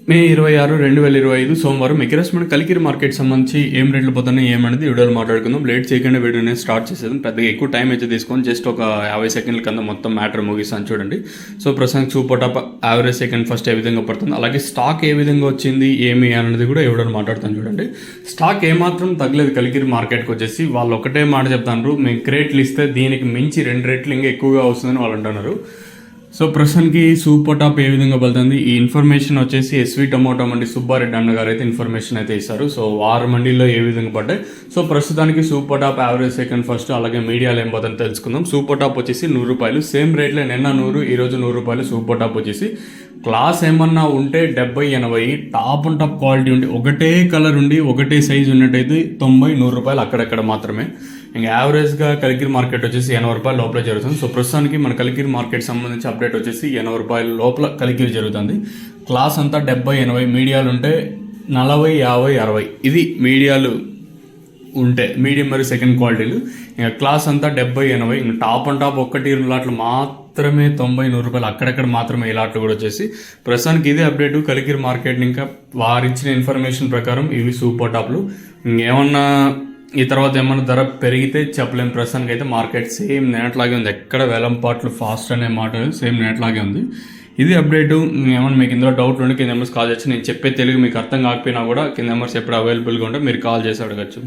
మే 26, 2025 సోమవారం ఎక్స్ప్రెస్మెంట్ కలికిరి మార్కెట్ సంబంధించి ఏం రేట్లు పోతున్నాయి ఏమనేది వీడియోలో మాట్లాడుకుందాం. లేట్ చేయకుండా వీడియోని స్టార్ట్ చేసేది పెద్దగా ఎక్కువ టైం అయితే తీసుకొని జస్ట్ ఒక 50 సెకండ్ల కింద మొత్తం మ్యాటర్ ముగిస్తాను చూడండి. సో ప్రస్తుతానికి super top average second first ఏ విధంగా పడుతుంది, అలాగే స్టాక్ ఏ విధంగా వచ్చింది ఏమి అనేది కూడా వీడియోలో మాట్లాడుతాను చూడండి. స్టాక్ ఏమాత్రం తగ్గలేదు కలికిరి మార్కెట్కి వచ్చేసి. వాళ్ళు ఒకటే మాట చెప్తారు, మేము క్రేట్లు ఇస్తే దీనికి మించి 2 రెట్లు ఇంకా ఎక్కువగా వస్తుందని వాళ్ళు అంటున్నారు. సో ప్రస్తుతానికి సూపర్ టాప్ ఏ విధంగా వెళ్తుంది ఈ ఇన్ఫర్మేషన్ వచ్చేసి ఎస్వి టమోటో మండి సుబ్బారెడ్డి అన్న గారు అయితే ఇన్ఫర్మేషన్ అయితే ఇస్తారు. సో వారం మండీలో ఏ విధంగా పడ్డాయి, సో ప్రస్తుతానికి super top average second first, అలాగే మీడియాలో ఏం పోతుందో తెలుసుకుందాం. సూపర్ టాప్ వచ్చేసి 100 రూపాయలు, సేమ్ రేట్లో నిన్న 100, ఈరోజు 100 రూపాయలు సూపర్ టాప్ వచ్చేసి. క్లాస్ ఏమన్నా ఉంటే 70, 80, టాప్ అండ్ టాప్ క్వాలిటీ ఉండి ఒకటే కలర్ ఉండి ఒకటే సైజ్ ఉన్నట్టయితే 90, 100 రూపాయలు అక్కడక్కడ మాత్రమే. ఇంకా యావరేజ్గా కలికిరి మార్కెట్ వచ్చేసి 80 రూపాయల లోపల జరుగుతుంది. సో ప్రస్తుతానికి మన కలికిరి మార్కెట్ సంబంధించి అప్డేట్ వచ్చేసి 80 రూపాయల లోపల కలికిరి జరుగుతుంది. క్లాస్ అంతా 70, 80, మీడియాలు ఉంటే 40, 50, 60 ఇది మీడియాలు ఉంటే మీడియం మరియు సెకండ్ క్వాలిటీలు. ఇంకా క్లాస్ అంతా 70, 80, ఇంకా టాప్ అండ్ టాప్ ఒక్కటి లాట్లు మాత్రమే 90, 100 రూపాయలు అక్కడక్కడ మాత్రమే ఈ లాట్లు కూడా వచ్చేసి. ప్రస్తుతానికి ఇదే అప్డేట్ కలికిరి మార్కెట్. ఇంకా వారిచ్చిన ఇన్ఫర్మేషన్ ప్రకారం ఇవి సూపర్ టాప్లు. ఇంకేమన్నా ఈ తర్వాత ఏమన్నా ధర పెరిగితే చెప్పలేము. ప్రస్తుతానికి అయితే మార్కెట్ సేమ్ నేట్లాగే ఉంది, ఎక్కడ వేలంపాట్లు ఫాస్ట్ అనే మాట సేమ్ నేట్లాగే ఉంది. ఇది అప్డేట్. ఏమన్నా మీకు ఇందులో డౌట్ ఉంటే కింద నెంబర్స్ కాల్ చేయొచ్చు. నేను చెప్పే తెలుగు మీకు అర్థం కాకపోయినా కూడా కింద నెంబర్స్ ఎప్పుడు అవైలబుల్గా ఉంటే మీరు కాల్ చేసి అడగచ్చు.